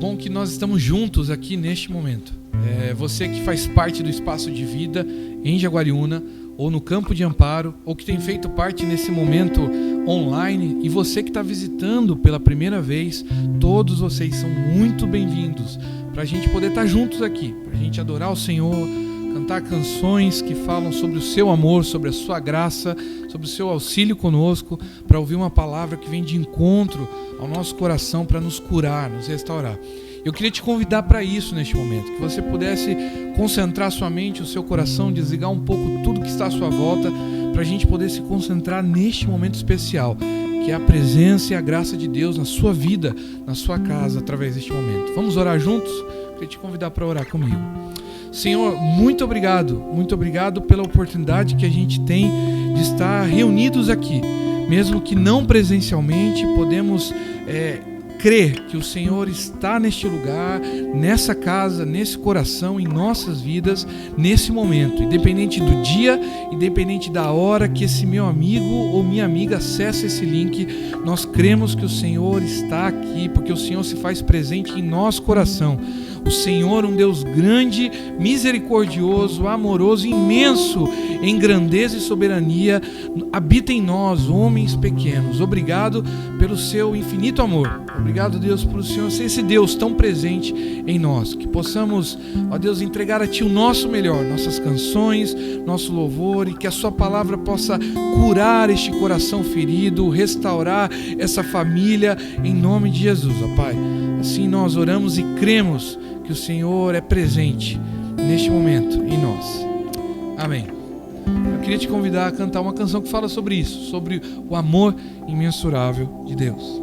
bom que nós estamos juntos aqui neste momento. Você que faz parte do Espaço de Vida em Jaguariúna, ou no Campo de Amparo, ou que tem feito parte nesse momento online, e você que está visitando pela primeira vez, todos vocês são muito bem-vindos para a gente poder estar juntos aqui, para a gente adorar o Senhor, cantar canções que falam sobre o seu amor, sobre a sua graça, sobre o seu auxílio conosco, para ouvir uma palavra que vem de encontro ao nosso coração para nos curar, nos restaurar. Eu queria te convidar para isso neste momento, que você pudesse concentrar sua mente, o seu coração, desligar um pouco tudo que está à sua volta, para a gente poder se concentrar neste momento especial, que é a presença e a graça de Deus na sua vida, na sua casa, através deste momento. Vamos orar juntos? Eu queria te convidar para orar comigo. Senhor, muito obrigado pela oportunidade que a gente tem de estar reunidos aqui, mesmo que não presencialmente, podemos crer que o Senhor está neste lugar, nessa casa, nesse coração, em nossas vidas, nesse momento, independente do dia, independente da hora que esse meu amigo ou minha amiga acessa esse link, nós cremos que o Senhor está aqui, porque o Senhor se faz presente em nosso coração. O Senhor, um Deus grande, misericordioso, amoroso, imenso em grandeza e soberania, habita em nós, homens pequenos. Obrigado pelo seu infinito amor. Obrigado, Deus, por o Senhor ser esse Deus tão presente em nós. Que possamos, ó Deus, entregar a Ti o nosso melhor, nossas canções, nosso louvor, e que a Sua palavra possa curar este coração ferido, restaurar essa família, em nome de Jesus, ó Pai. Assim nós oramos e cremos que o Senhor é presente neste momento em nós. Amém. Eu queria te convidar a cantar uma canção que fala sobre isso, sobre o amor imensurável de Deus.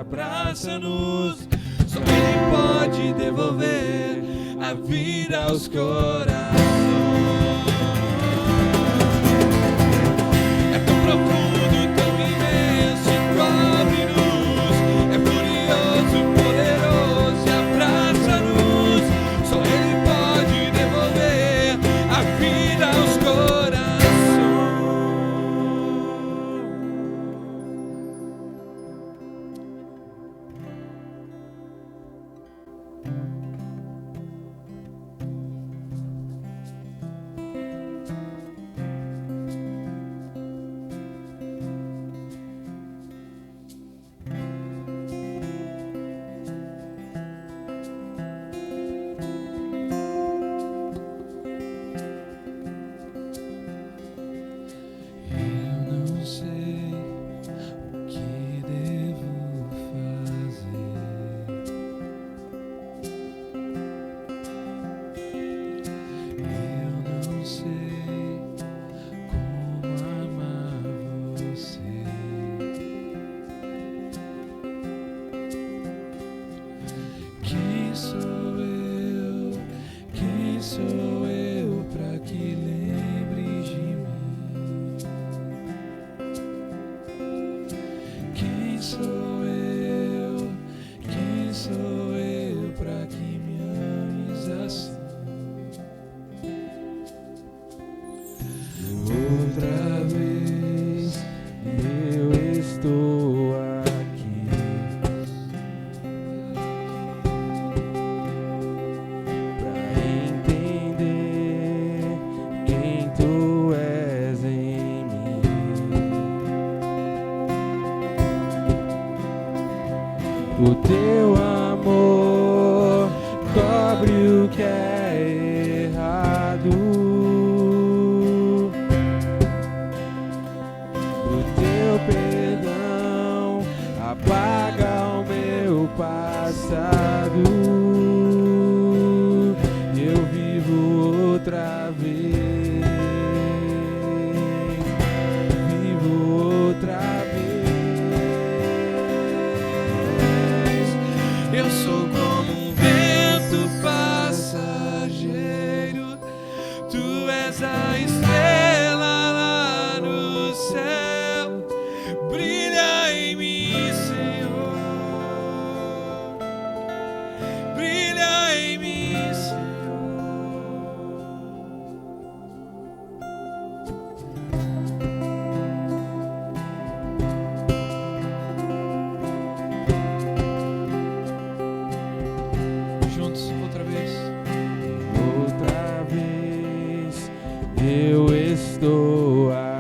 Abraça-nos, só Ele pode devolver a vida aos corações. É tão profundo, tão imenso, encobre-nos. É furioso, poderoso e abraça-nos. O teu amor cobre o que é errado. O teu perdão apaga o meu passado. Eu vivo outra vez. Vivo outra vez. Eu sou como um vento passageiro. Tu és a estrela lá no céu. Brilha em mim, Senhor. Brilha em mim, Senhor. Juntos, outra vez. Outra vez eu estou aqui.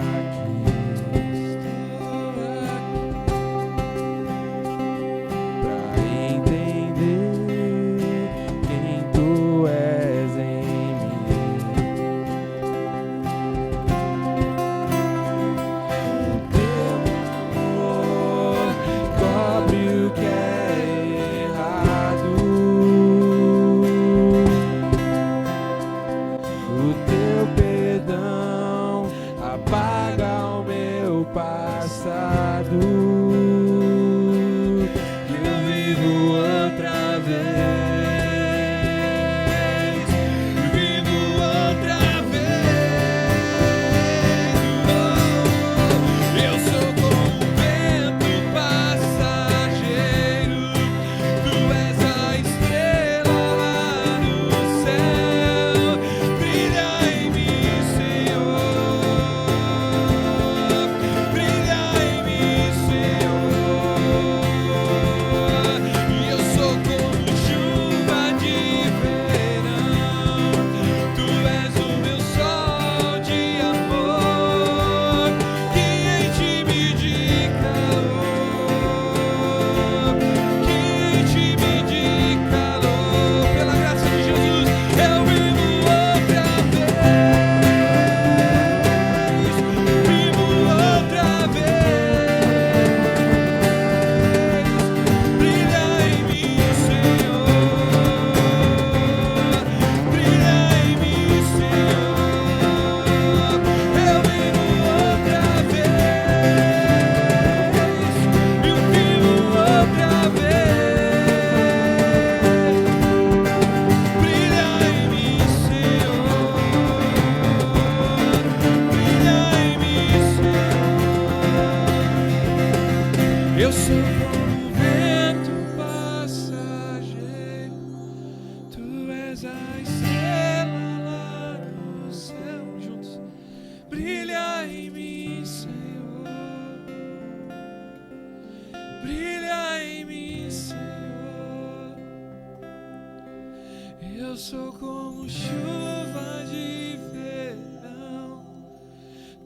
Pra entender quem tu és em mim. O teu amor cobre o que é errado. O teu perdão apaga o meu passado. Eu vivo outra vez. Vivo outra vez. Eu sou como um vento passageiro. Tu és a estrela lá no céu. Brilha em mim, Senhor. Brilha em mim, Senhor. E eu sou como chuva de verão. Tu és o meu sol de amor, que enche-me de calor, que enche-me de calor. Pela graça de Jesus, eu vivo outra vez. Vivo outra vez. Brilha em mim, Senhor. Brilha em mim, Senhor. Eu vivo outra vez. Eu vivo outra vez. Brilha em mim, Senhor. Brilha em mim, Senhor. Eu sou como um vento passageiro. Tu és a estrela lá no céu. Juntos. Brilha em mim, Senhor. Brilha em mim, Senhor. Eu sou como chuva de verão.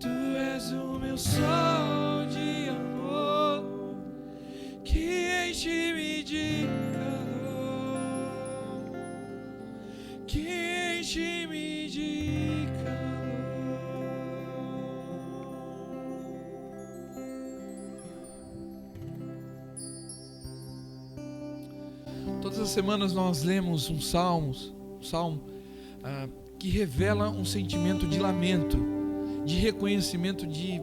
Tu és o meu sol de amor, que enche-me de calor, que enche-me de calor. Todas as semanas nós lemos um salmo que revela um sentimento de lamento, de reconhecimento de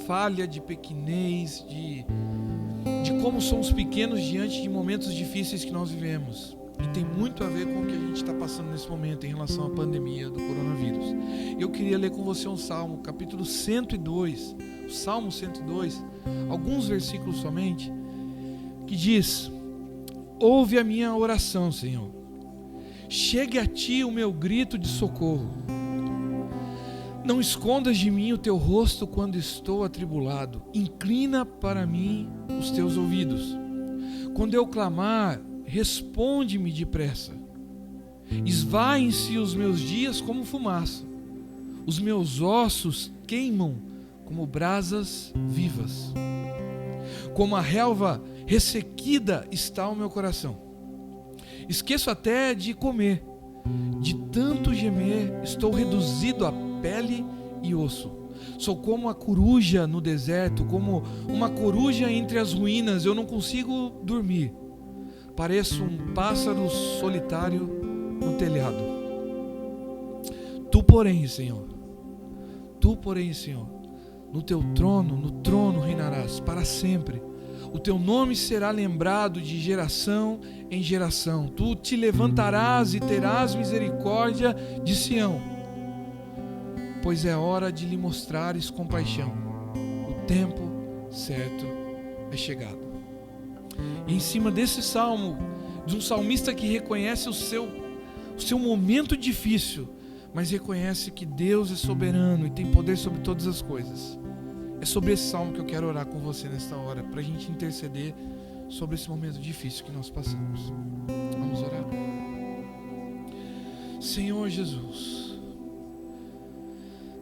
falha, de pequenez, de como somos pequenos diante de momentos difíceis que nós vivemos. E tem muito a ver com o que a gente está passando nesse momento em relação à pandemia do coronavírus. Eu queria ler com você um salmo, capítulo 102, o Salmo 102, alguns versículos somente, que diz: ouve a minha oração, Senhor. Chegue a ti o meu grito de socorro. Não escondas de mim o teu rosto quando estou atribulado. Inclina para mim os teus ouvidos. Quando eu clamar, responde-me depressa. Esvaem-se os meus dias como fumaça. Os meus ossos queimam como brasas vivas. Como a relva ressequida está o meu coração. Esqueço até de comer. De tanto gemer, estou reduzido a pele e osso. Sou como a coruja no deserto, como uma coruja entre as ruínas. Eu não consigo dormir. Pareço um pássaro solitário no telhado. Tu, porém, Senhor, no teu trono reinarás para sempre. O teu nome será lembrado de geração em geração. Tu te levantarás e terás misericórdia de Sião, pois é hora de lhe mostrares compaixão. O tempo certo é chegado. E em cima desse salmo, de um salmista que reconhece o seu momento difícil, mas reconhece que Deus é soberano e tem poder sobre todas as coisas. É sobre esse salmo que eu quero orar com você nesta hora, para a gente interceder sobre esse momento difícil que nós passamos. Vamos orar? Senhor Jesus,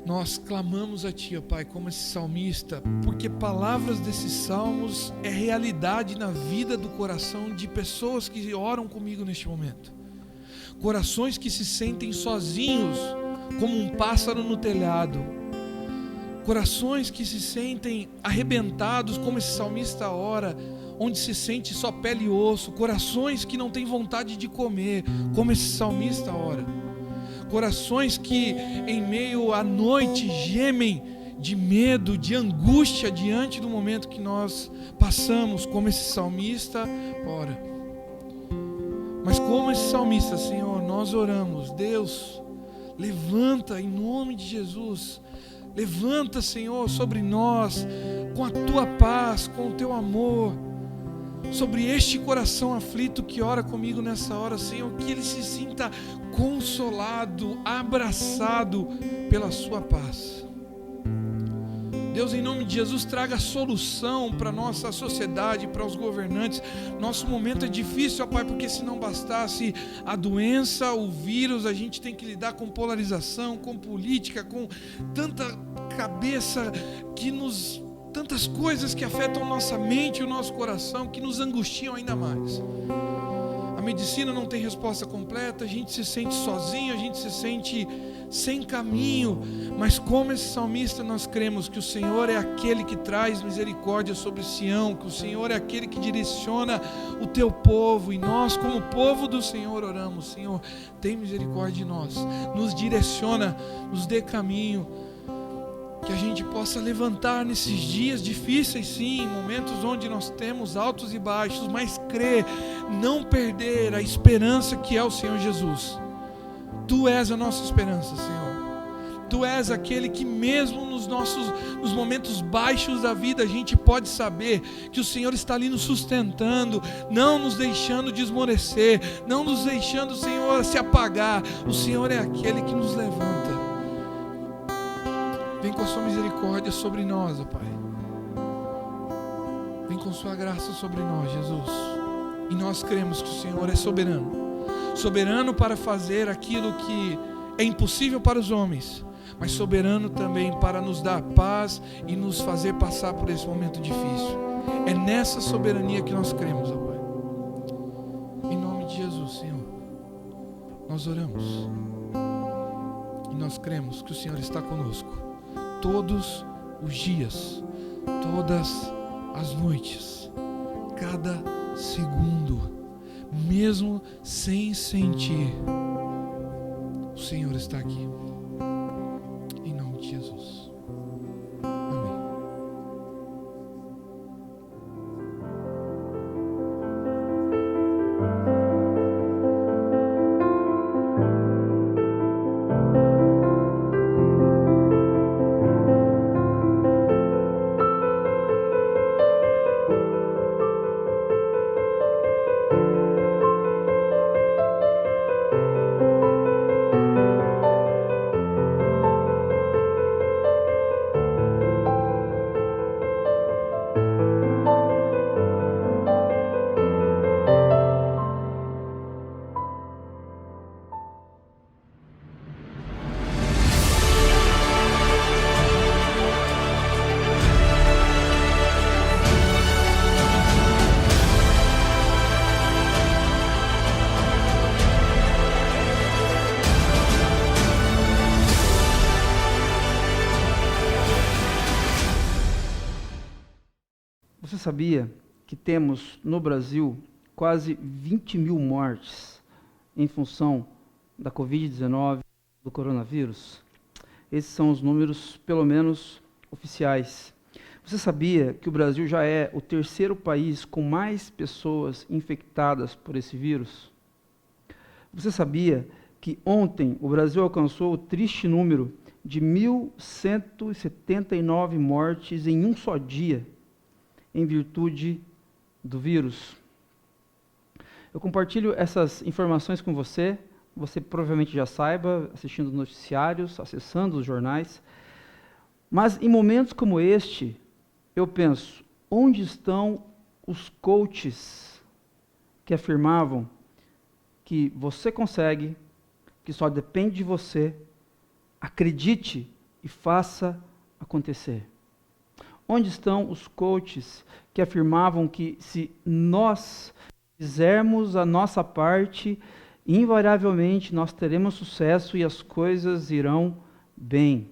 nós clamamos a Ti, ó Pai, como esse salmista, porque palavras desses salmos é realidade na vida do coração de pessoas que oram comigo neste momento. Corações que se sentem sozinhos, como um pássaro no telhado. Corações que se sentem arrebentados, como esse salmista ora, onde se sente só pele e osso. Corações que não têm vontade de comer, como esse salmista ora. Corações que em meio à noite gemem de medo, de angústia diante do momento que nós passamos, como esse salmista ora. Mas como esse salmista, Senhor, nós oramos. Deus, levanta em nome de Jesus. Levanta, Senhor, sobre nós, com a Tua paz, com o Teu amor, sobre este coração aflito que ora comigo nessa hora, Senhor, que ele se sinta consolado, abraçado pela Sua paz. Deus, em nome de Jesus, traga solução para a nossa sociedade, para os governantes. Nosso momento é difícil, ó Pai, porque se não bastasse a doença, o vírus, a gente tem que lidar com polarização, com política, com tanta cabeça tantas coisas que afetam nossa mente e o nosso coração, que nos angustiam ainda mais. A medicina não tem resposta completa, a gente se sente sozinho, a gente se sente sem caminho, mas como esse salmista nós cremos que o Senhor é aquele que traz misericórdia sobre Sião, que o Senhor é aquele que direciona o Teu povo, e nós como povo do Senhor oramos: Senhor, tem misericórdia de nós, nos direciona, nos dê caminho, que a gente possa levantar nesses dias difíceis, sim, momentos onde nós temos altos e baixos, mas crer, não perder a esperança que é o Senhor Jesus. Tu és a nossa esperança, Senhor. Tu és aquele que mesmo nos momentos baixos da vida a gente pode saber que o Senhor está ali nos sustentando, não nos deixando desmorecer, não nos deixando, Senhor, se apagar. O Senhor é aquele que nos levanta. Vem com a Sua misericórdia sobre nós, ó Pai. Vem com Sua graça sobre nós, Jesus. E nós cremos que o Senhor é soberano. Soberano para fazer aquilo que é impossível para os homens, mas soberano também para nos dar paz e nos fazer passar por esse momento difícil. É nessa soberania que nós cremos, ó Pai. Em nome de Jesus, Senhor, nós oramos. E nós cremos que o Senhor está conosco todos os dias, todas as noites, cada segundo, mesmo sem sentir, o Senhor está aqui. Em nome de Jesus. Amém. Você sabia que temos no Brasil quase 20 mil mortes em função da Covid-19, do coronavírus? Esses são os números, pelo menos, oficiais. Você sabia que o Brasil já é o terceiro país com mais pessoas infectadas por esse vírus? Você sabia que ontem o Brasil alcançou o triste número de 1.179 mortes em um só dia, em virtude do vírus? Eu compartilho essas informações com você, você provavelmente já saiba, assistindo noticiários, acessando os jornais, mas em momentos como este, eu penso, onde estão os coaches que afirmavam que você consegue, que só depende de você, acredite e faça acontecer? Onde estão os coaches que afirmavam que se nós fizermos a nossa parte, invariavelmente nós teremos sucesso e as coisas irão bem?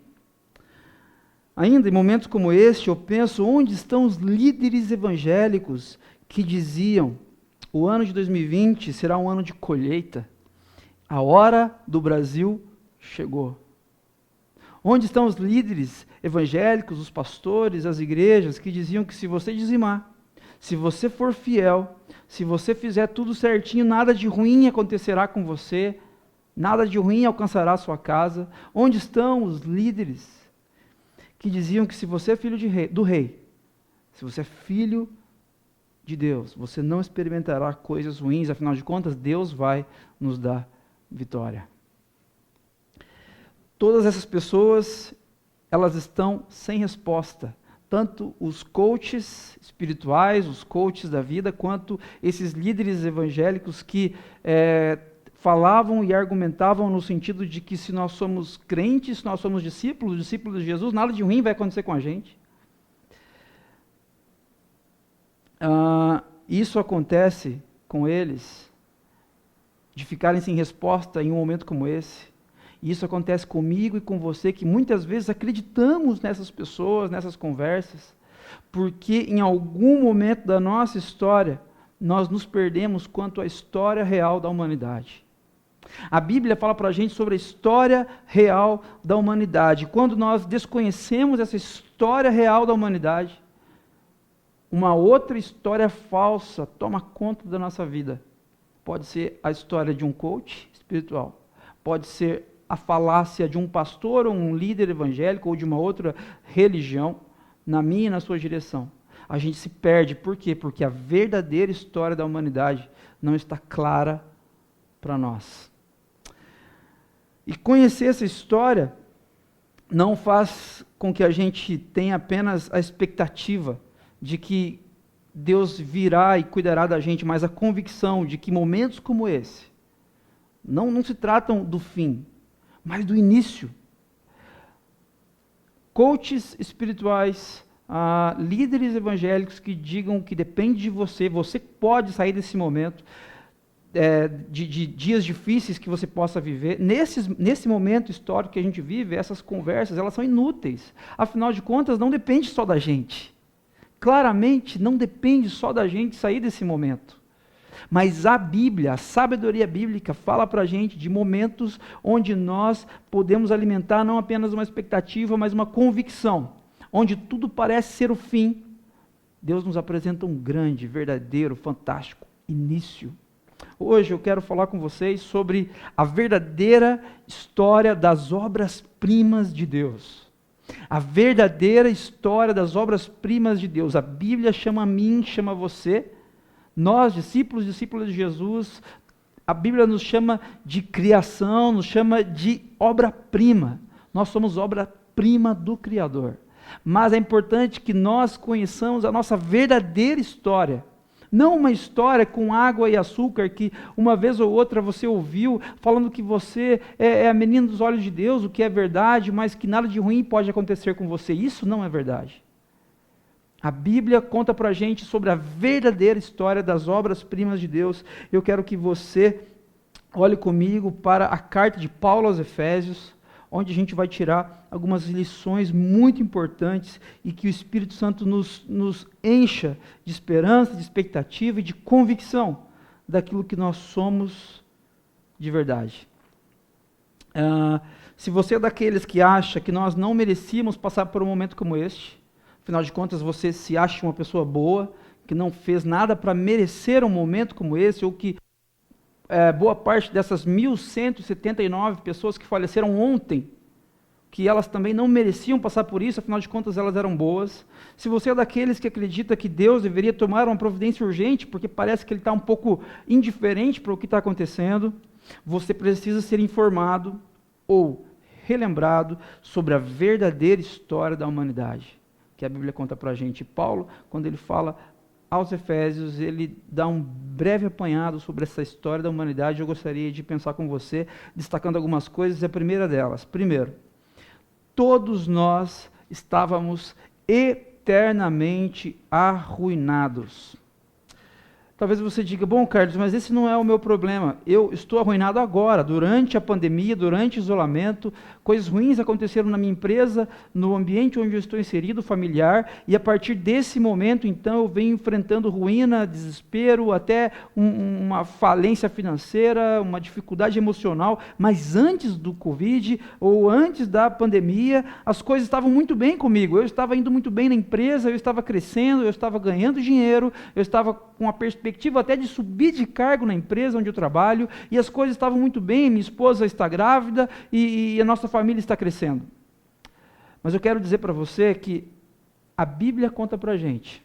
Ainda em momentos como este, eu penso, onde estão os líderes evangélicos que diziam: o ano de 2020 será um ano de colheita, a hora do Brasil chegou? Onde estão os líderes evangélicos, os pastores, as igrejas, que diziam que se você dizimar, se você for fiel, se você fizer tudo certinho, nada de ruim acontecerá com você, nada de ruim alcançará a sua casa? Onde estão os líderes que diziam que se você é filho do rei, se você é filho de Deus, você não experimentará coisas ruins, afinal de contas, Deus vai nos dar vitória? Todas essas pessoas, elas estão sem resposta. Tanto os coaches espirituais, os coaches da vida, quanto esses líderes evangélicos que falavam e argumentavam no sentido de que se nós somos crentes, se nós somos discípulos de Jesus, nada de ruim vai acontecer com a gente. Isso acontece com eles, de ficarem sem resposta em um momento como esse. E isso acontece comigo e com você, que muitas vezes acreditamos nessas pessoas, nessas conversas, porque em algum momento da nossa história, nós nos perdemos quanto à história real da humanidade. A Bíblia fala para a gente sobre a história real da humanidade. Quando nós desconhecemos essa história real da humanidade, uma outra história falsa toma conta da nossa vida. Pode ser a história de um coach espiritual, pode ser a falácia de um pastor ou um líder evangélico ou de uma outra religião, na minha e na sua direção. A gente se perde. Por quê? Porque a verdadeira história da humanidade não está clara para nós. E conhecer essa história não faz com que a gente tenha apenas a expectativa de que Deus virá e cuidará da gente, mas a convicção de que momentos como esse não se tratam do fim, mas do início. Coaches espirituais, líderes evangélicos que digam que depende de você, você pode sair desse momento, de dias difíceis que você possa viver. Nesse momento histórico que a gente vive, essas conversas, elas são inúteis. Afinal de contas, não depende só da gente. Claramente, não depende só da gente sair desse momento. Mas a Bíblia, a sabedoria bíblica, fala para a gente de momentos onde nós podemos alimentar não apenas uma expectativa, mas uma convicção. Onde tudo parece ser o fim, Deus nos apresenta um grande, verdadeiro, fantástico início. Hoje eu quero falar com vocês sobre a verdadeira história das obras-primas de Deus. A verdadeira história das obras-primas de Deus. A Bíblia chama a mim, chama você. Nós, discípulos de Jesus, a Bíblia nos chama de criação, nos chama de obra-prima. Nós somos obra-prima do Criador. Mas é importante que nós conheçamos a nossa verdadeira história. Não uma história com água e açúcar que uma vez ou outra você ouviu falando que você é a menina dos olhos de Deus, o que é verdade, mas que nada de ruim pode acontecer com você. Isso não é verdade. A Bíblia conta para a gente sobre a verdadeira história das obras-primas de Deus. Eu quero que você olhe comigo para a carta de Paulo aos Efésios, onde a gente vai tirar algumas lições muito importantes e que o Espírito Santo nos encha de esperança, de expectativa e de convicção daquilo que nós somos de verdade. Se você é daqueles que acha que nós não merecíamos passar por um momento como este, afinal de contas você se acha uma pessoa boa, que não fez nada para merecer um momento como esse, ou que boa parte dessas 1.179 pessoas que faleceram ontem, que elas também não mereciam passar por isso, afinal de contas elas eram boas. Se você é daqueles que acredita que Deus deveria tomar uma providência urgente, porque parece que Ele está um pouco indiferente para o que está acontecendo, você precisa ser informado ou relembrado sobre a verdadeira história da humanidade, que a Bíblia conta para a gente. Paulo, quando ele fala aos Efésios, ele dá um breve apanhado sobre essa história da humanidade. Eu gostaria de pensar com você, destacando algumas coisas. A primeira delas, primeiro, todos nós estávamos eternamente arruinados. Talvez você diga, bom, Carlos, mas esse não é o meu problema. Eu estou arruinado agora, durante a pandemia, durante o isolamento. Coisas ruins aconteceram na minha empresa, no ambiente onde eu estou inserido, familiar, e a partir desse momento, então, eu venho enfrentando ruína, desespero, até uma falência financeira, uma dificuldade emocional. Mas antes do Covid, ou antes da pandemia, as coisas estavam muito bem comigo. Eu estava indo muito bem na empresa, eu estava crescendo, eu estava ganhando dinheiro, eu estava com a perspectiva até de subir de cargo na empresa onde eu trabalho, e as coisas estavam muito bem, minha esposa está grávida, e a nossa família está crescendo. Mas eu quero dizer para você que a Bíblia conta para a gente,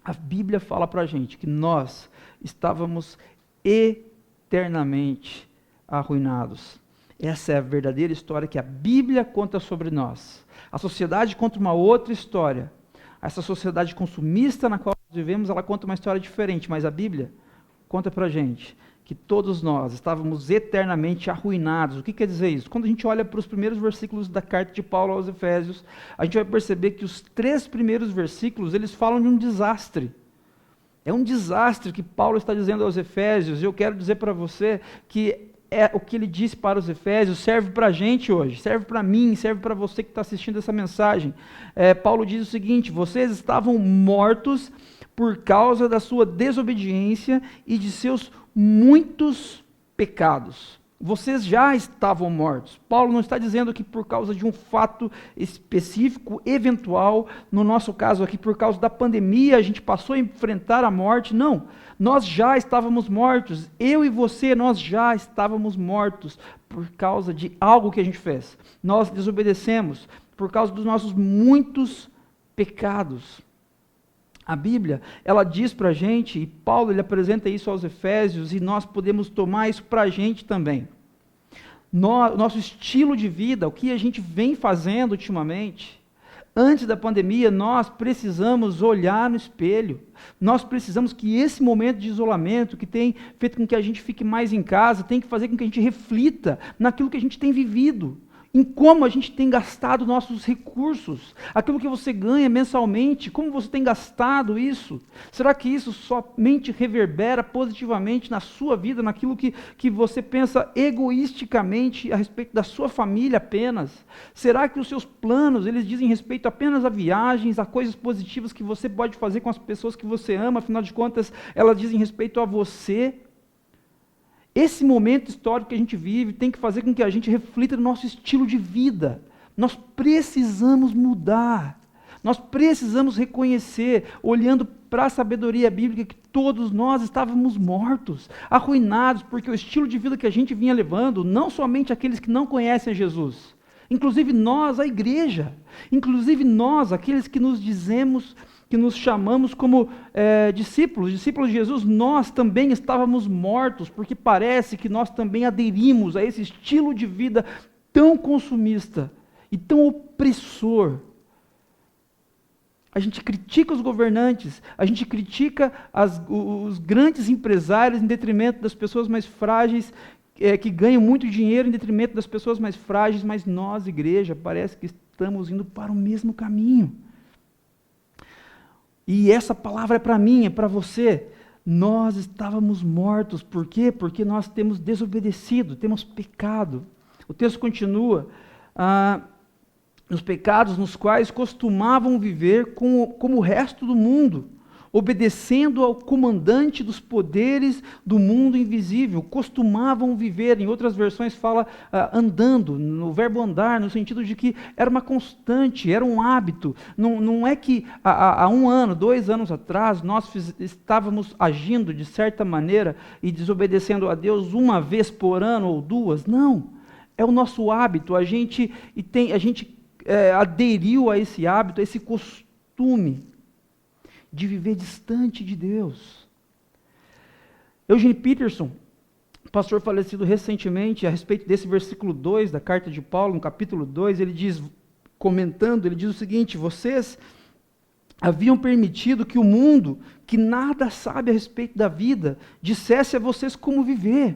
a Bíblia fala para a gente que nós estávamos eternamente arruinados. Essa é a verdadeira história que a Bíblia conta sobre nós. A sociedade conta uma outra história. Essa sociedade consumista na qual nós vivemos, ela conta uma história diferente, mas a Bíblia conta para a gente que todos nós estávamos eternamente arruinados. O que quer dizer isso? Quando a gente olha para os primeiros versículos da carta de Paulo aos Efésios, a gente vai perceber que os 3 primeiros versículos, eles falam de um desastre. É um desastre que Paulo está dizendo aos Efésios, e eu quero dizer para você que o que ele disse para os Efésios serve para a gente hoje, serve para mim, serve para você que está assistindo essa mensagem. Paulo diz o seguinte: vocês estavam mortos por causa da sua desobediência e de seus muitos pecados. Vocês já estavam mortos. Paulo não está dizendo que por causa de um fato específico, eventual, no nosso caso aqui, por causa da pandemia, a gente passou a enfrentar a morte. Não, nós já estávamos mortos. Eu e você, nós já estávamos mortos por causa de algo que a gente fez. Nós desobedecemos por causa dos nossos muitos pecados. A Bíblia, ela diz para a gente, e Paulo ele apresenta isso aos Efésios, e nós podemos tomar isso para a gente também. Nosso estilo de vida, o que a gente vem fazendo ultimamente, antes da pandemia, nós precisamos olhar no espelho. Nós precisamos que esse momento de isolamento, que tem feito com que a gente fique mais em casa, tem que fazer com que a gente reflita naquilo que a gente tem vivido, em como a gente tem gastado nossos recursos, aquilo que você ganha mensalmente, como você tem gastado isso? Será que isso somente reverbera positivamente na sua vida, naquilo que você pensa egoisticamente a respeito da sua família apenas? Será que os seus planos, eles dizem respeito apenas a viagens, a coisas positivas que você pode fazer com as pessoas que você ama, afinal de contas, elas dizem respeito a você? Esse momento histórico que a gente vive tem que fazer com que a gente reflita no nosso estilo de vida. Nós precisamos mudar. Nós precisamos reconhecer, olhando para a sabedoria bíblica, que todos nós estávamos mortos, arruinados, porque o estilo de vida que a gente vinha levando, não somente aqueles que não conhecem Jesus, inclusive nós, a igreja, inclusive nós, aqueles que nos dizemos, que nos chamamos como discípulos de Jesus, nós também estávamos mortos, porque parece que nós também aderimos a esse estilo de vida tão consumista e tão opressor. A gente critica os governantes, a gente critica os grandes empresários em detrimento das pessoas mais frágeis, que ganham muito dinheiro em detrimento das pessoas mais frágeis, mas nós, igreja, parece que estamos indo para o mesmo caminho. E essa palavra é para mim, é para você. Nós estávamos mortos. Por quê? Porque nós temos desobedecido, temos pecado. O texto continua nos pecados nos quais costumavam viver como o resto do mundo, obedecendo ao comandante dos poderes do mundo invisível. Costumavam viver, em outras versões fala andando, no verbo andar, no sentido de que era uma constante, era um hábito. Não é que há 1 ano, 2 anos atrás, nós estávamos agindo de certa maneira e desobedecendo a Deus uma vez por ano ou 2. Não, é o nosso hábito. A gente aderiu a esse hábito, a esse costume de viver distante de Deus. Eugene Peterson, pastor falecido recentemente, a respeito desse versículo 2 da carta de Paulo, no capítulo 2, ele diz, comentando, ele diz o seguinte: vocês haviam permitido que o mundo, que nada sabe a respeito da vida, dissesse a vocês como viver.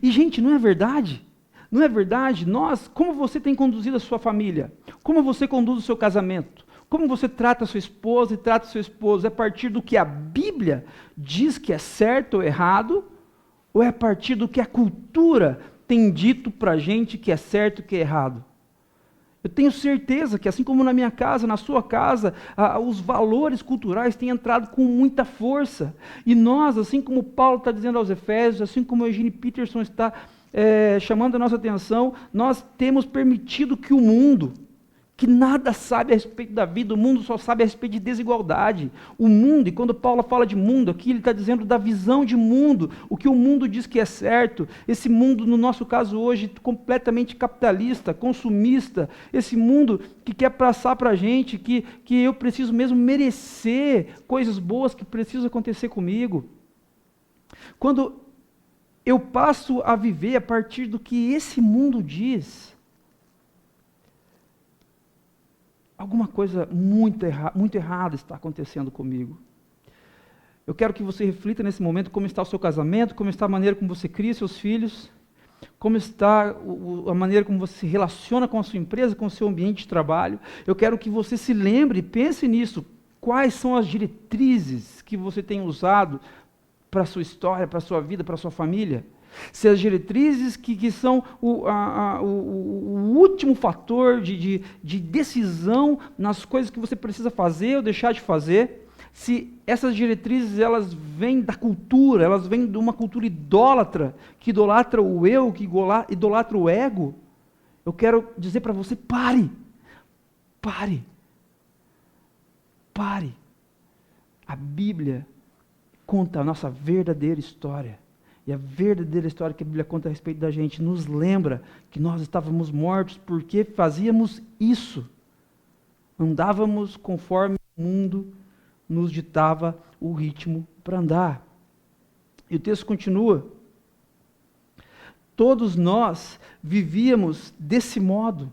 E, gente, não é verdade? Não é verdade? Como você tem conduzido a sua família? Como você conduz o seu casamento? Como você trata a sua esposa e trata o seu esposo? É a partir do que a Bíblia diz que é certo ou errado? Ou é a partir do que a cultura tem dito para a gente que é certo e que é errado? Eu tenho certeza que, assim como na minha casa, na sua casa, os valores culturais têm entrado com muita força. E nós, assim como Paulo está dizendo aos Efésios, assim como Eugene Peterson está chamando a nossa atenção, nós temos permitido que o mundo, que nada sabe a respeito da vida, o mundo só sabe a respeito de desigualdade. O mundo, e quando Paulo fala de mundo aqui, ele está dizendo da visão de mundo, o que o mundo diz que é certo. Esse mundo, no nosso caso hoje, completamente capitalista, consumista, esse mundo que quer passar para a gente que eu preciso mesmo merecer coisas boas que precisam acontecer comigo. Quando eu passo a viver a partir do que esse mundo diz, alguma coisa muito errada está acontecendo comigo. Eu quero que você reflita nesse momento como está o seu casamento, como está a maneira como você cria seus filhos, como está a maneira como você se relaciona com a sua empresa, com o seu ambiente de trabalho. Eu quero que você se lembre, pense nisso, quais são as diretrizes que você tem usado para a sua história, para a sua vida, para a sua família. Se as diretrizes que são o último fator de decisão nas coisas que você precisa fazer ou deixar de fazer, se essas diretrizes elas vêm da cultura, elas vêm de uma cultura idólatra, que idolatra o eu, que idolatra o ego, eu quero dizer para você, pare. A Bíblia conta a nossa verdadeira história. E a verdadeira história que a Bíblia conta a respeito da gente nos lembra que nós estávamos mortos porque fazíamos isso. Andávamos conforme o mundo nos ditava o ritmo para andar. E o texto continua. Todos nós vivíamos desse modo.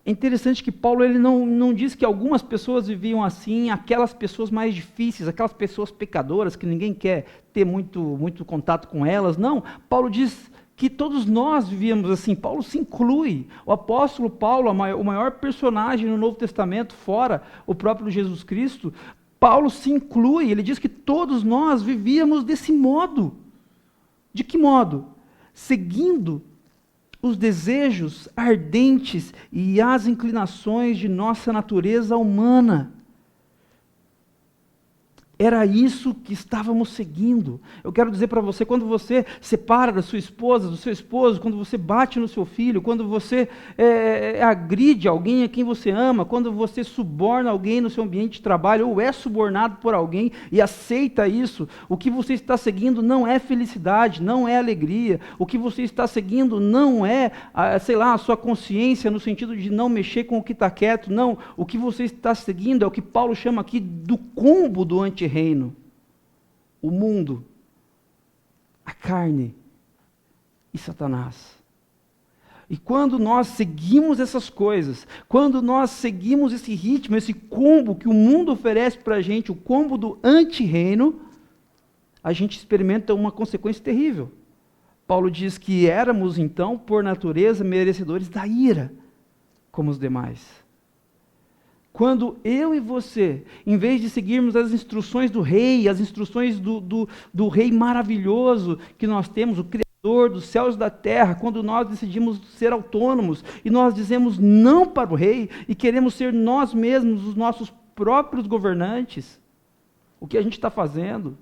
É interessante que Paulo ele não diz que algumas pessoas viviam assim, aquelas pessoas mais difíceis, aquelas pessoas pecadoras que ninguém quer ter muito contato com elas. Não, Paulo diz que todos nós vivíamos assim. Paulo se inclui. O apóstolo Paulo, o maior personagem no Novo Testamento, fora o próprio Jesus Cristo, Paulo se inclui. Ele diz que todos nós vivíamos desse modo. De que modo? Seguindo os desejos ardentes e as inclinações de nossa natureza humana. Era isso que estávamos seguindo. Eu quero dizer para você, quando você separa da sua esposa, do seu esposo, quando você bate no seu filho, quando você agride alguém a quem você ama, quando você suborna alguém no seu ambiente de trabalho, ou é subornado por alguém e aceita isso, o que você está seguindo não é felicidade, não é alegria. O que você está seguindo não é, a sua consciência no sentido de não mexer com o que está quieto, não. O que você está seguindo é o que Paulo chama aqui do combo do antirreino. O mundo, a carne e Satanás. E quando nós seguimos essas coisas, quando nós seguimos esse ritmo, esse combo que o mundo oferece para a gente, o combo do antirreino, a gente experimenta uma consequência terrível. Paulo diz que éramos então, por natureza, merecedores da ira, como os demais. Quando eu e você, em vez de seguirmos as instruções do rei, as instruções do rei maravilhoso que nós temos, o Criador dos céus e da terra, quando nós decidimos ser autônomos e nós dizemos não para o rei e queremos ser nós mesmos os nossos próprios governantes, o que a gente está fazendo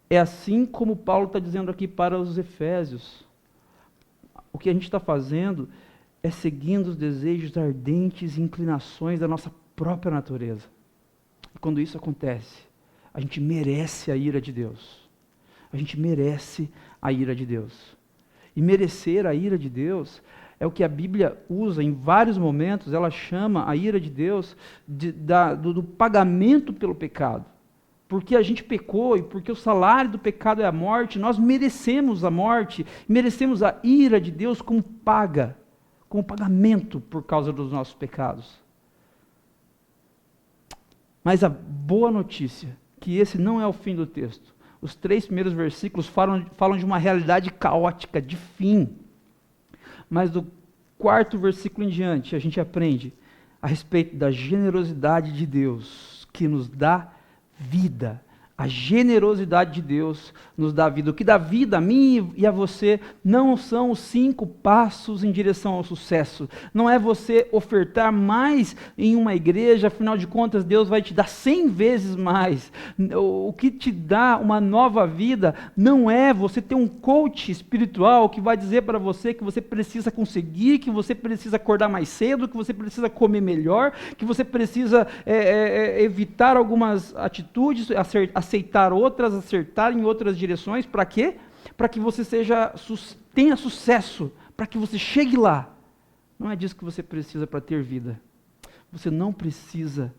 é assim como Paulo está dizendo aqui para os Efésios. O que a gente está fazendo é seguindo os desejos ardentes e inclinações da nossa própria natureza. E quando isso acontece, a gente merece a ira de Deus. A gente merece a ira de Deus. E merecer a ira de Deus é o que a Bíblia usa em vários momentos. Ela chama a ira de Deus do pagamento pelo pecado. Porque a gente pecou e porque o salário do pecado é a morte, nós merecemos a morte, merecemos a ira de Deus como paga, como pagamento por causa dos nossos pecados. Mas a boa notícia, que esse não é o fim do texto. Os 3 primeiros versículos falam de uma realidade caótica, de fim. Mas do 4º versículo em diante, a gente aprende a respeito da generosidade de Deus, que nos dá vida. A generosidade de Deus nos dá vida. O que dá vida a mim e a você não são os 5 passos em direção ao sucesso. Não é você ofertar mais em uma igreja, afinal de contas Deus vai te dar 100 vezes mais. O que te dá uma nova vida não é você ter um coach espiritual que vai dizer para você que você precisa conseguir, que você precisa acordar mais cedo, que você precisa comer melhor, que você precisa evitar algumas atitudes, aceitar outras, acertar em outras direções. Para quê? Para que você tenha sucesso, para que você chegue lá. Não é disso que você precisa para ter vida. Você não precisa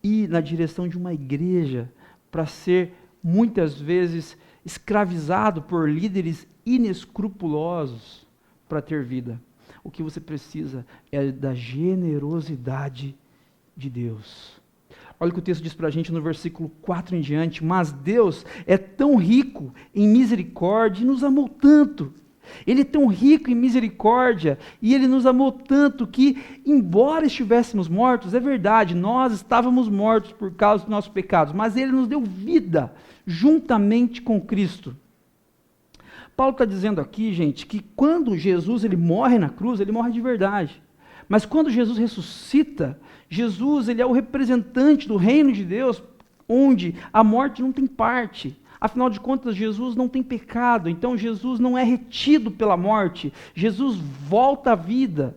ir na direção de uma igreja para ser, muitas vezes, escravizado por líderes inescrupulosos para ter vida. O que você precisa é da generosidade de Deus. Olha o que o texto diz para a gente no versículo 4 em diante. Mas Deus é tão rico em misericórdia e nos amou tanto. Ele é tão rico em misericórdia e Ele nos amou tanto que, embora estivéssemos mortos, é verdade, nós estávamos mortos por causa dos nossos pecados, mas Ele nos deu vida juntamente com Cristo. Paulo está dizendo aqui, gente, que quando Jesus ele morre na cruz, Ele morre de verdade. Mas quando Jesus ressuscita, Jesus ele é o representante do reino de Deus, onde a morte não tem parte. Afinal de contas, Jesus não tem pecado, então Jesus não é retido pela morte. Jesus volta à vida.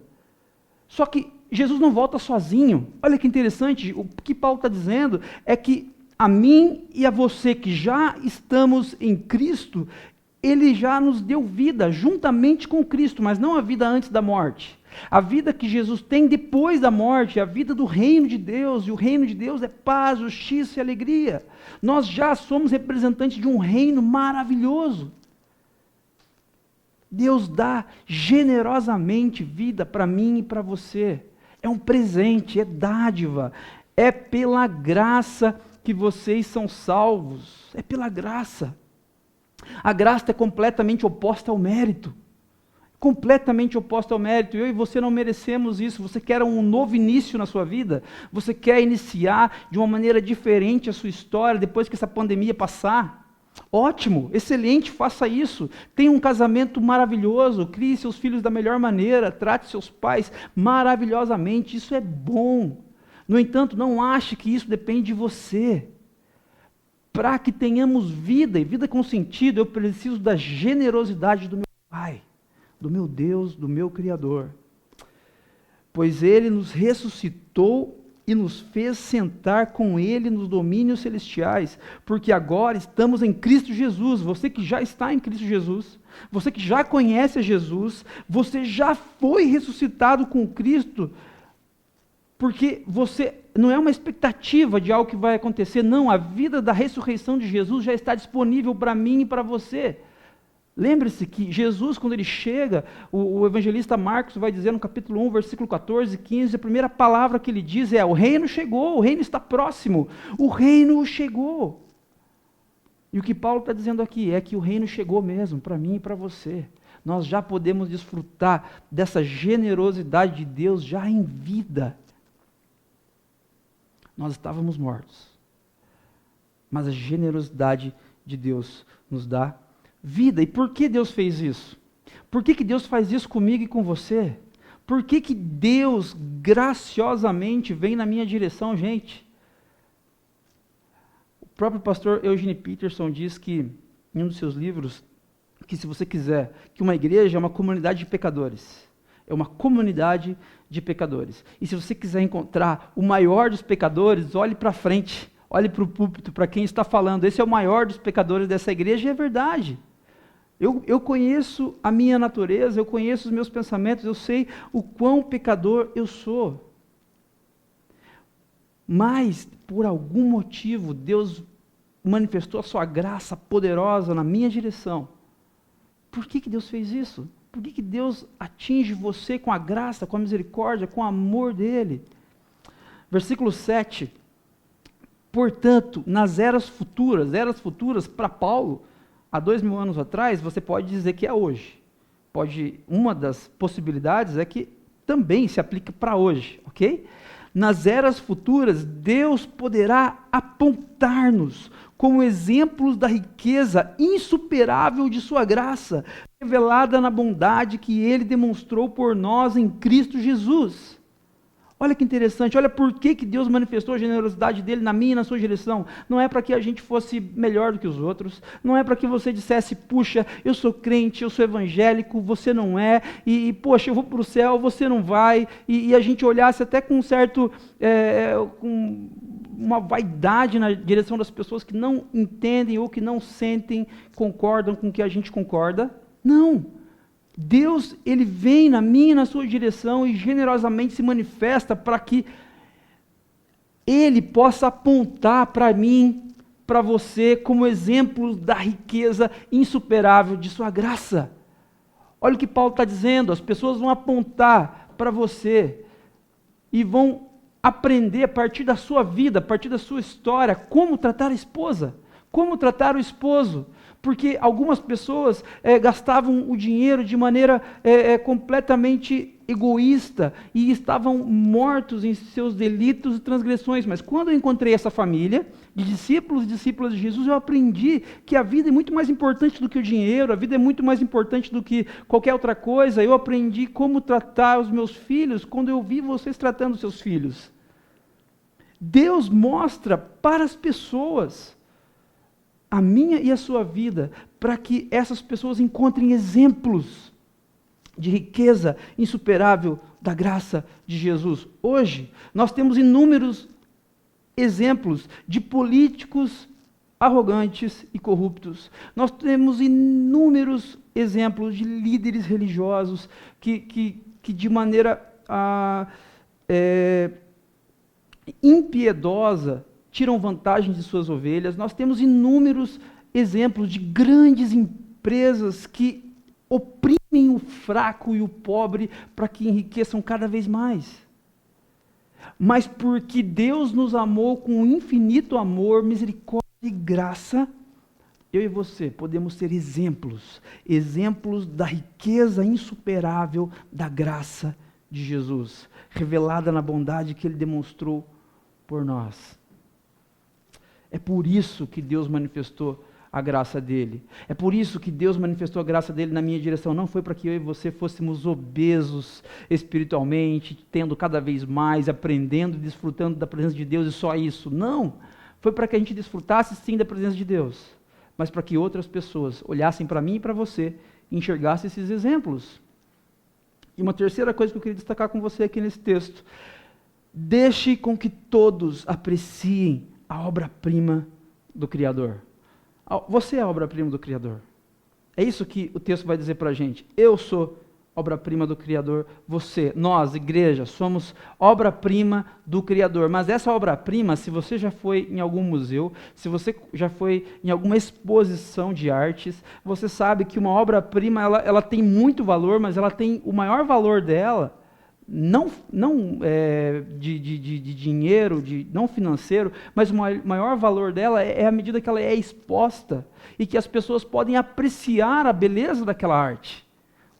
Só que Jesus não volta sozinho. Olha que interessante, o que Paulo está dizendo é que a mim e a você que já estamos em Cristo, Ele já nos deu vida juntamente com Cristo, mas não a vida antes da morte. A vida que Jesus tem depois da morte, a vida do reino de Deus, e o reino de Deus é paz, justiça e alegria. Nós já somos representantes de um reino maravilhoso. Deus dá generosamente vida para mim e para você. É um presente, é dádiva. É pela graça que vocês são salvos. É pela graça. A graça é completamente oposta ao mérito. Completamente oposta ao mérito. Eu e você não merecemos isso. Você quer um novo início na sua vida? Você quer iniciar de uma maneira diferente a sua história depois que essa pandemia passar? Ótimo, excelente, faça isso. Tenha um casamento maravilhoso, crie seus filhos da melhor maneira, trate seus pais maravilhosamente. Isso é bom. No entanto, não ache que isso depende de você. Para que tenhamos vida e vida com sentido, eu preciso da generosidade do meu Pai, do meu Deus, do meu Criador. Pois Ele nos ressuscitou e nos fez sentar com Ele nos domínios celestiais, porque agora estamos em Cristo Jesus. Você que já está em Cristo Jesus, você que já conhece a Jesus, você já foi ressuscitado com Cristo, porque você não é uma expectativa de algo que vai acontecer, não, a vida da ressurreição de Jesus já está disponível para mim e para você. Lembre-se que Jesus, quando ele chega, o evangelista Marcos vai dizer no capítulo 1, versículo 14 e 15, a primeira palavra que ele diz é: o reino chegou, o reino está próximo, o reino chegou. E o que Paulo está dizendo aqui é que o reino chegou mesmo, para mim e para você. Nós já podemos desfrutar dessa generosidade de Deus já em vida. Nós estávamos mortos, mas a generosidade de Deus nos dá vida. E por que Deus fez isso? Por que Deus faz isso comigo e com você? Por que Deus graciosamente vem na minha direção, gente? O próprio pastor Eugene Peterson diz que, em um dos seus livros, que se você quiser, que uma igreja é uma comunidade de pecadores. É uma comunidade de pecadores. E se você quiser encontrar o maior dos pecadores, olhe para frente, olhe para o púlpito, para quem está falando. Esse é o maior dos pecadores dessa igreja, e é verdade. Eu conheço a minha natureza, eu conheço os meus pensamentos, eu sei o quão pecador eu sou. Mas, por algum motivo, Deus manifestou a sua graça poderosa na minha direção. Por que Deus fez isso? Por que Deus atinge você com a graça, com a misericórdia, com o amor dele? Versículo 7. Portanto, nas eras futuras para Paulo, há 2000 anos atrás, você pode dizer que é hoje. Uma das possibilidades é que também se aplica para hoje, ok? Nas eras futuras, Deus poderá apontar-nos como exemplos da riqueza insuperável de sua graça, revelada na bondade que Ele demonstrou por nós em Cristo Jesus. Olha que interessante, olha por que Deus manifestou a generosidade dele na minha e na sua direção. Não é para que a gente fosse melhor do que os outros, não é para que você dissesse, puxa, eu sou crente, eu sou evangélico, você não é, poxa, eu vou para o céu, você não vai, e a gente olhasse até com um certo, com uma vaidade na direção das pessoas que não entendem ou que não sentem, concordam com o que a gente concorda. Não. Deus, Ele vem na minha e na sua direção e generosamente se manifesta para que Ele possa apontar para mim, para você, como exemplo da riqueza insuperável de sua graça. Olha o que Paulo está dizendo, as pessoas vão apontar para você e vão aprender a partir da sua vida, a partir da sua história, como tratar a esposa, como tratar o esposo. Porque algumas pessoas gastavam o dinheiro de maneira completamente egoísta e estavam mortos em seus delitos e transgressões. Mas quando eu encontrei essa família de discípulos e discípulas de Jesus, eu aprendi que a vida é muito mais importante do que o dinheiro, a vida é muito mais importante do que qualquer outra coisa. Eu aprendi como tratar os meus filhos quando eu vi vocês tratando os seus filhos. Deus mostra para as pessoas a minha e a sua vida, para que essas pessoas encontrem exemplos de riqueza insuperável da graça de Jesus. Hoje, nós temos inúmeros exemplos de políticos arrogantes e corruptos. Nós temos inúmeros exemplos de líderes religiosos que de maneira impiedosa tiram vantagem de suas ovelhas. Nós temos inúmeros exemplos de grandes empresas que oprimem o fraco e o pobre para que enriqueçam cada vez mais. Mas porque Deus nos amou com infinito amor, misericórdia e graça, eu e você podemos ser exemplos da riqueza insuperável da graça de Jesus, revelada na bondade que Ele demonstrou por nós. É por isso que Deus manifestou a graça dele. É por isso que Deus manifestou a graça dele na minha direção. Não foi para que eu e você fôssemos obesos espiritualmente, tendo cada vez mais, aprendendo e desfrutando da presença de Deus e só isso. Não. Foi para que a gente desfrutasse sim da presença de Deus, mas para que outras pessoas olhassem para mim e para você e enxergassem esses exemplos. E uma terceira coisa que eu queria destacar com você aqui nesse texto. Deixe com que todos apreciem a obra-prima do Criador. Você é a obra-prima do Criador. É isso que o texto vai dizer para a gente. Eu sou obra-prima do Criador. Você, nós, igreja, somos obra-prima do Criador. Mas essa obra-prima, se você já foi em algum museu, se você já foi em alguma exposição de artes, você sabe que uma obra-prima, ela tem muito valor, mas ela tem o maior valor dela, não de dinheiro, não financeiro, mas o maior valor dela é à medida que ela é exposta e que as pessoas podem apreciar a beleza daquela arte,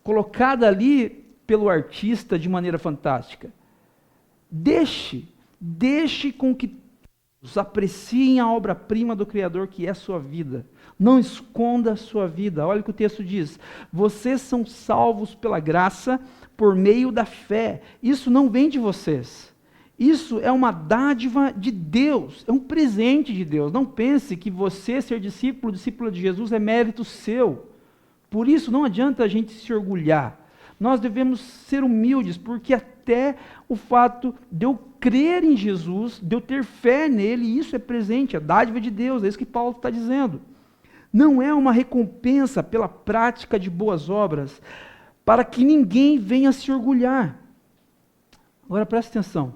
colocada ali pelo artista de maneira fantástica. Deixe com que Apreciem a obra-prima do Criador, que é a sua vida. Não esconda a sua vida. Olha o que o texto diz. Vocês são salvos pela graça por meio da fé. Isso não vem de vocês. Isso é uma dádiva de Deus. É um presente de Deus. Não pense que você ser discípula de Jesus é mérito seu. Por isso não adianta a gente se orgulhar. Nós devemos ser humildes, porque até o fato de eu crer em Jesus, de eu ter fé nele, isso é presente, é dádiva de Deus, é isso que Paulo está dizendo. Não é uma recompensa pela prática de boas obras, para que ninguém venha se orgulhar. Agora preste atenção.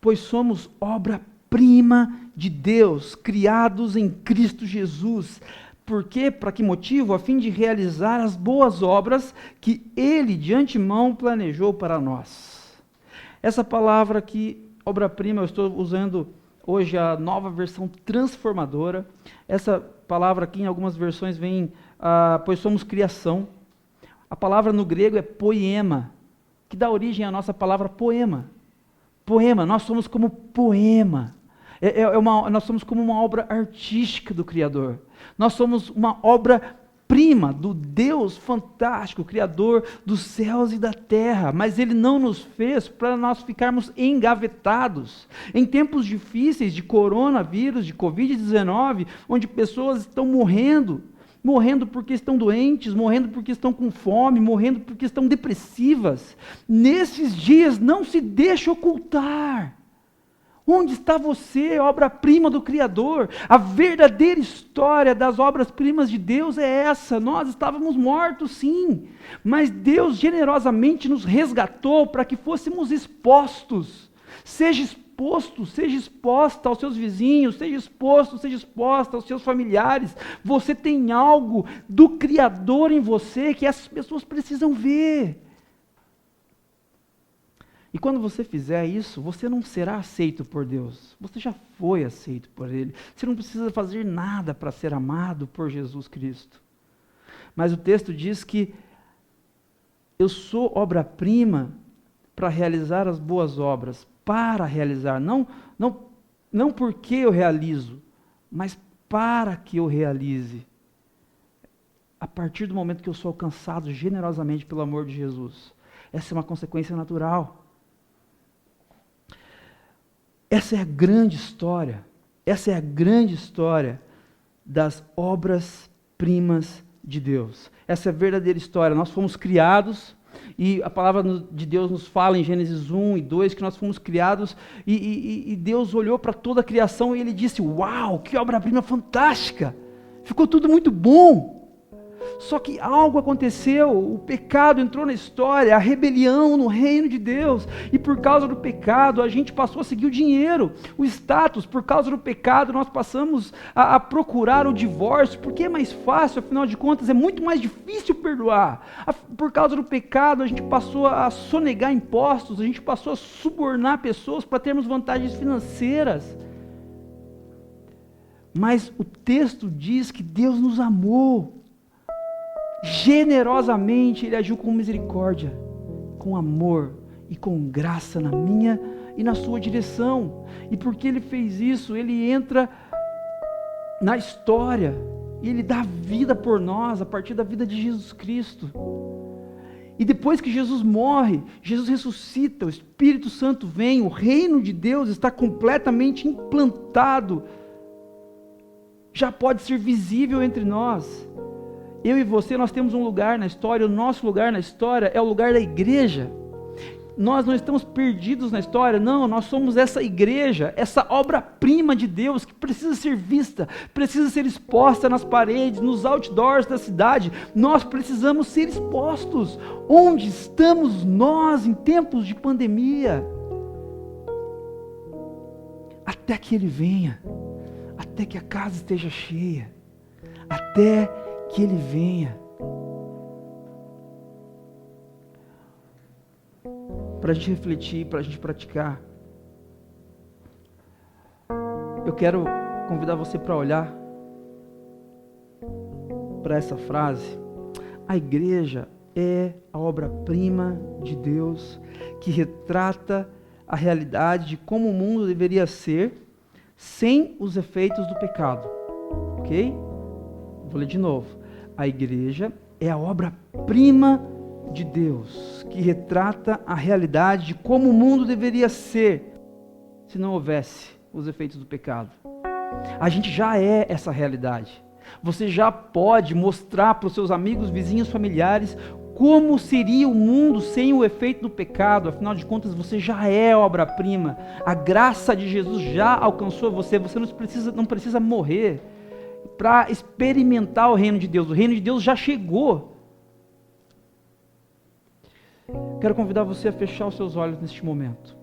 Pois somos obra-prima de Deus, criados em Cristo Jesus. Por quê? Para que motivo? A fim de realizar as boas obras que Ele de antemão planejou para nós. Essa palavra aqui, obra-prima, eu estou usando hoje a nova versão transformadora. Essa palavra aqui em algumas versões vem, pois somos criação. A palavra no grego é poema, que dá origem à nossa palavra poema. Poema, nós somos como poema. Nós somos como uma obra artística do Criador. Nós somos uma obra-prima do Deus fantástico, Criador dos céus e da terra. Mas Ele não nos fez para nós ficarmos engavetados. Em tempos difíceis de coronavírus, de Covid-19, onde pessoas estão morrendo porque estão doentes, morrendo porque estão com fome, morrendo porque estão depressivas. Nesses dias, não se deixe ocultar. Onde está você, obra-prima do Criador? A verdadeira história das obras-primas de Deus é essa. Nós estávamos mortos, sim, mas Deus generosamente nos resgatou para que fôssemos expostos. Seja exposta aos seus vizinhos, seja exposta aos seus familiares. Você tem algo do Criador em você que essas pessoas precisam ver. E quando você fizer isso, você não será aceito por Deus. Você já foi aceito por Ele. Você não precisa fazer nada para ser amado por Jesus Cristo. Mas o texto diz que eu sou obra-prima para realizar as boas obras. Para realizar, não porque eu realizo, mas para que eu realize. A partir do momento que eu sou alcançado generosamente pelo amor de Jesus. Essa é uma consequência natural. Essa é a grande história. Essa é a grande história das obras-primas de Deus. Essa é a verdadeira história. Nós fomos criados, e a palavra de Deus nos fala em Gênesis 1 e 2 que nós fomos criados, e Deus olhou para toda a criação e Ele disse: uau, que obra-prima fantástica! Ficou tudo muito bom. Só que algo aconteceu, o pecado entrou na história, a rebelião no reino de Deus, e por causa do pecado a gente passou a seguir o dinheiro, o status. Por causa do pecado nós passamos a procurar o divórcio, porque é mais fácil, afinal de contas é muito mais difícil perdoar. Por causa do pecado a gente passou a sonegar impostos, a gente passou a subornar pessoas para termos vantagens financeiras. Mas o texto diz que Deus nos amou. Generosamente Ele agiu com misericórdia, com amor e com graça na minha e na sua direção. E porque Ele fez isso, Ele entra na história e Ele dá vida por nós a partir da vida de Jesus Cristo. E depois que Jesus morre, Jesus ressuscita, o Espírito Santo vem, o reino de Deus está completamente implantado, já pode ser visível entre nós. Eu e você, nós temos um lugar na história. O nosso lugar na história é o lugar da igreja. Nós não estamos perdidos na história, não, nós somos essa igreja, essa obra-prima de Deus que precisa ser vista, precisa ser exposta nas paredes, nos outdoors da cidade. Nós precisamos ser expostos. Onde estamos nós em tempos de pandemia? Até que Ele venha, até que a casa esteja cheia, até que Ele venha. Para a gente refletir, para a gente praticar, eu quero convidar você para olhar para essa frase. A igreja é a obra-prima de Deus que retrata a realidade de como o mundo deveria ser sem os efeitos do pecado. Ok? Vou ler de novo. A igreja é a obra-prima de Deus, que retrata a realidade de como o mundo deveria ser se não houvesse os efeitos do pecado. A gente já é essa realidade. Você já pode mostrar para os seus amigos, vizinhos, familiares como seria o mundo sem o efeito do pecado. Afinal de contas, você já é obra-prima. A graça de Jesus já alcançou você. Você não precisa morrer para experimentar o reino de Deus. O reino de Deus já chegou. Quero convidar você a fechar os seus olhos neste momento.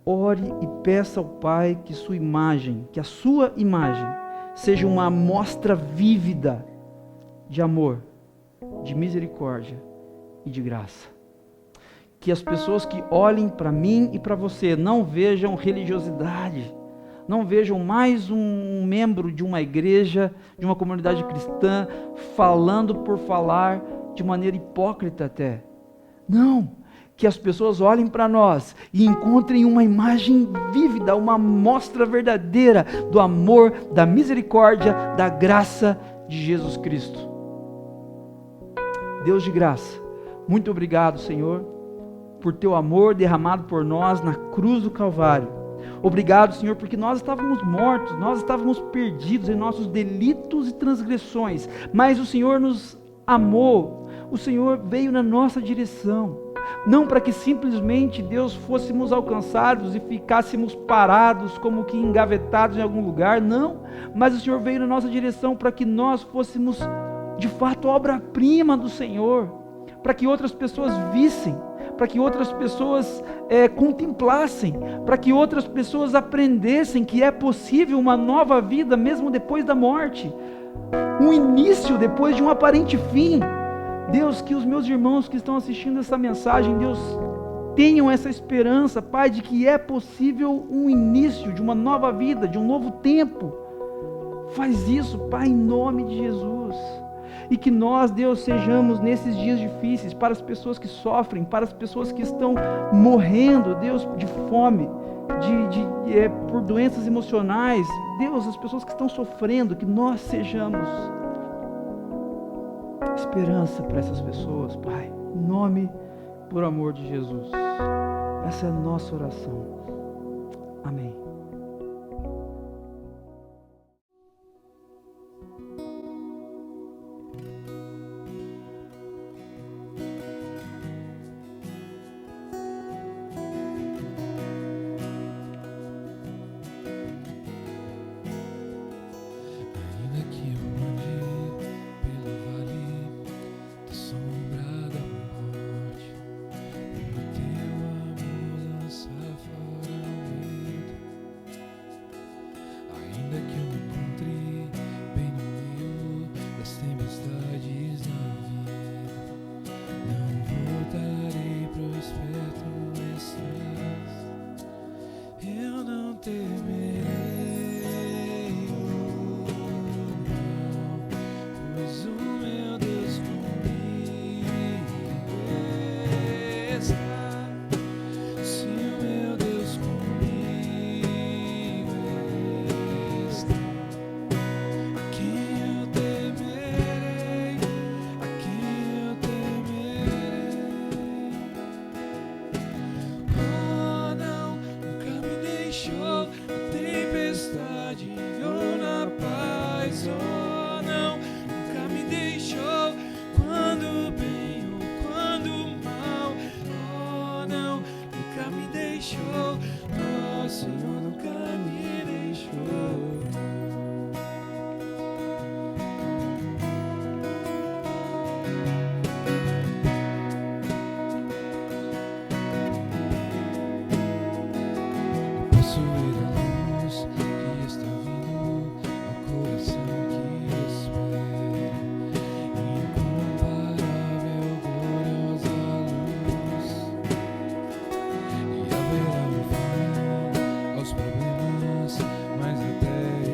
Ore e peça ao Pai que a sua imagem seja uma amostra vívida de amor, de misericórdia e de graça. Que as pessoas que olhem para mim e para você não vejam religiosidade, não vejam mais um membro de uma igreja, de uma comunidade cristã, falando por falar, de maneira hipócrita até. Não, que as pessoas olhem para nós e encontrem uma imagem vívida, uma amostra verdadeira do amor, da misericórdia, da graça de Jesus Cristo. Deus de graça, muito obrigado, Senhor, por teu amor derramado por nós na cruz do Calvário. Obrigado, Senhor, porque nós estávamos mortos, nós estávamos perdidos em nossos delitos e transgressões, mas o Senhor nos amou, o Senhor veio na nossa direção, não para que simplesmente, Deus, fôssemos alcançados e ficássemos parados como que engavetados em algum lugar, não, mas o Senhor veio na nossa direção para que nós fôssemos de fato obra-prima do Senhor, para que outras pessoas vissem, para que outras pessoas contemplassem, para que outras pessoas aprendessem que é possível uma nova vida mesmo depois da morte, um início depois de um aparente fim. Deus, que os meus irmãos que estão assistindo essa mensagem, Deus, tenham essa esperança, Pai, de que é possível um início de uma nova vida, de um novo tempo. Faz isso, Pai, em nome de Jesus. E que nós, Deus, sejamos nesses dias difíceis, para as pessoas que sofrem, para as pessoas que estão morrendo, Deus, de fome, por doenças emocionais, Deus, as pessoas que estão sofrendo, que nós sejamos esperança para essas pessoas, Pai, em nome, por amor de Jesus. Essa é a nossa oração. Amém. Aos problemas, mas até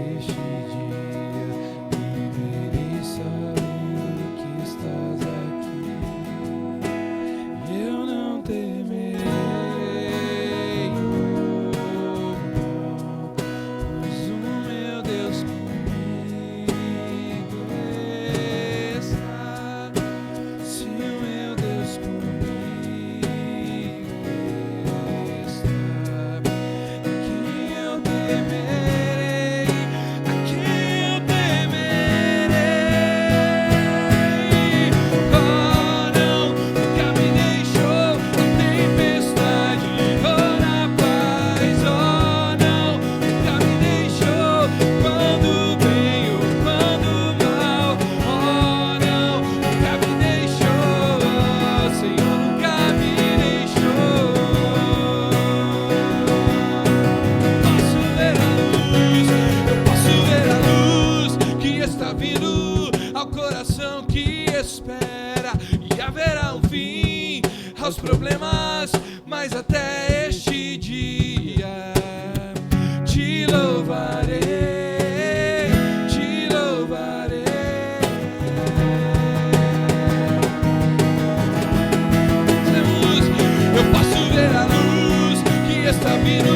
está vindo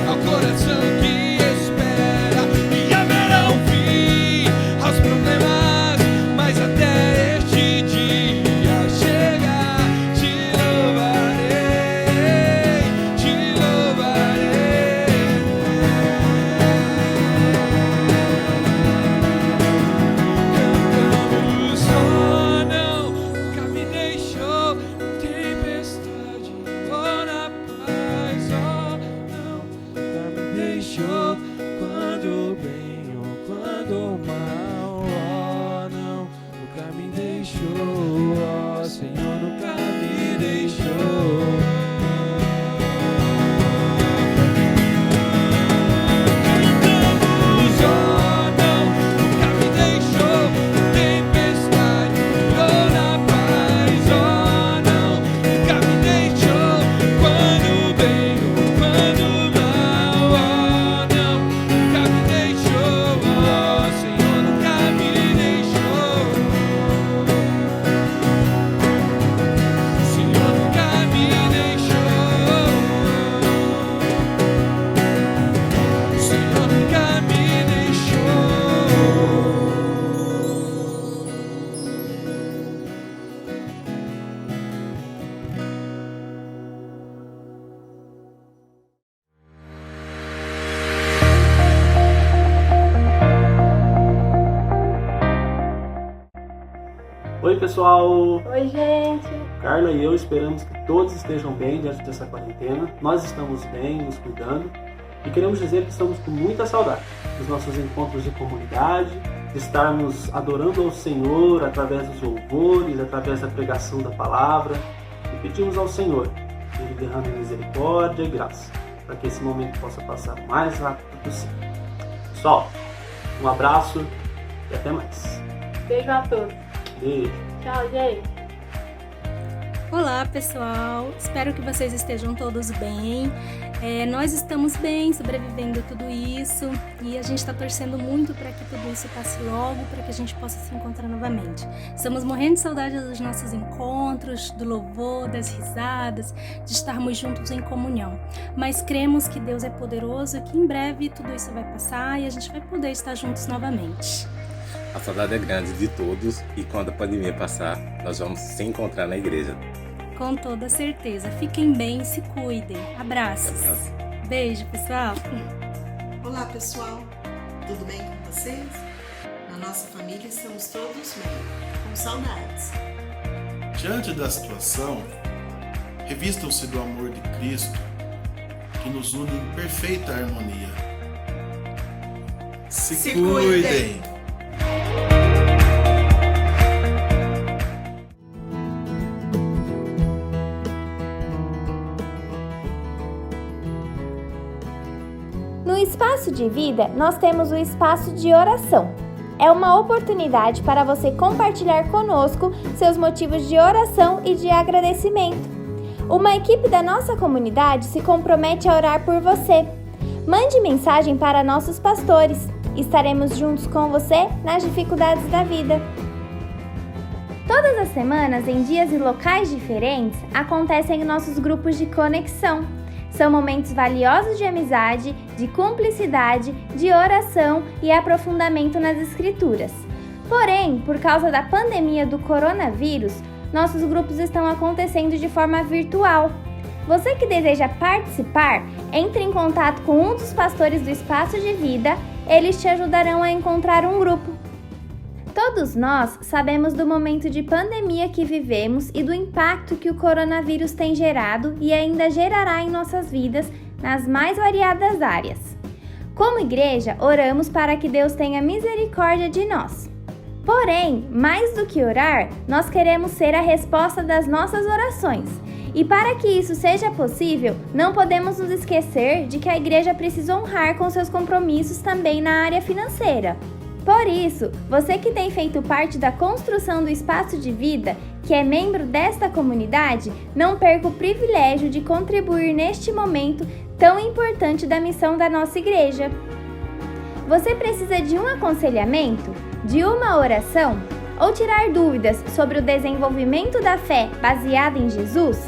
ao coração que espera. E haverá um fim aos problemas, mas até este dia chegar, te louvarei, te louvarei. Cantamos, oh não, nunca me deixou tempestade, oh na paz, oh não, nunca me deixou quando bem ou quando mal, oh não, nunca me deixou, oh Senhor, nunca me deixou. Cantamos, oh não, nunca me deixou tempestade, oh na paz, oh não, nunca me deixou quando bem ou quando mal, oh não, nunca me deixou, oh Senhor, nunca me deixou. O Senhor nunca me deixou. O Senhor nunca me deixou. Oi pessoal, Oi, gente. Carla e eu esperamos que todos estejam bem diante dessa quarentena. Nós estamos bem, nos cuidando e queremos dizer que estamos com muita saudade dos nossos encontros de comunidade, de estarmos adorando ao Senhor através dos louvores, através da pregação da palavra, e pedimos ao Senhor que Ele derrame misericórdia e graça para que esse momento possa passar o mais rápido possível. Pessoal, um abraço e até mais. Beijo a todos. Beijo. Tchau, gente. Olá pessoal, espero que vocês estejam todos bem. Nós estamos bem, sobrevivendo a tudo isso e a gente está torcendo muito para que tudo isso passe logo, para que a gente possa se encontrar novamente. Estamos morrendo de saudade dos nossos encontros, do louvor, das risadas, de estarmos juntos em comunhão. Mas cremos que Deus é poderoso e que em breve tudo isso vai passar e a gente vai poder estar juntos novamente. A saudade é grande de todos e quando a pandemia passar, nós vamos se encontrar na igreja. Com toda certeza. Fiquem bem, se cuidem. Abraços. Beijo, pessoal. Olá pessoal, tudo bem com vocês? Na nossa família estamos todos bem, com saudades. Diante da situação, revistam-se do amor de Cristo, que nos une em perfeita harmonia. Se cuidem! No Espaço de Vida, nós temos o Espaço de Oração. É uma oportunidade para você compartilhar conosco seus motivos de oração e de agradecimento. Uma equipe da nossa comunidade se compromete a orar por você. Mande mensagem para nossos pastores. Estaremos juntos com você nas dificuldades da vida. Todas as semanas, em dias e locais diferentes, acontecem nossos grupos de conexão. São momentos valiosos de amizade, de cumplicidade, de oração e aprofundamento nas Escrituras. Porém, por causa da pandemia do coronavírus, nossos grupos estão acontecendo de forma virtual. Você que deseja participar, entre em contato com um dos pastores do Espaço de Vida, eles te ajudarão a encontrar um grupo. Todos nós sabemos do momento de pandemia que vivemos e do impacto que o coronavírus tem gerado e ainda gerará em nossas vidas nas mais variadas áreas. Como igreja, oramos para que Deus tenha misericórdia de nós. Porém, mais do que orar, nós queremos ser a resposta das nossas orações. E para que isso seja possível, não podemos nos esquecer de que a igreja precisa honrar com seus compromissos também na área financeira. Por isso, você que tem feito parte da construção do Espaço de Vida, que é membro desta comunidade, não perca o privilégio de contribuir neste momento tão importante da missão da nossa igreja. Você precisa de um aconselhamento, de uma oração ou tirar dúvidas sobre o desenvolvimento da fé baseada em Jesus?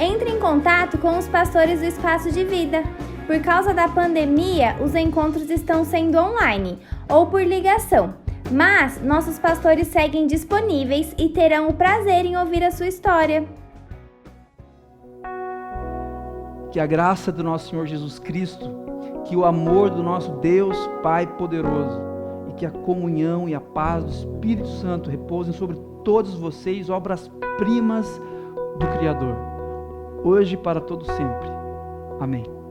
Entre em contato com os pastores do Espaço de Vida. Por causa da pandemia, os encontros estão sendo online ou por ligação, mas nossos pastores seguem disponíveis e terão o prazer em ouvir a sua história. Que a graça do nosso Senhor Jesus Cristo, que o amor do nosso Deus Pai poderoso e que a comunhão e a paz do Espírito Santo repousem sobre todos vocês, obras-primas do Criador, hoje e para todo sempre. Amém.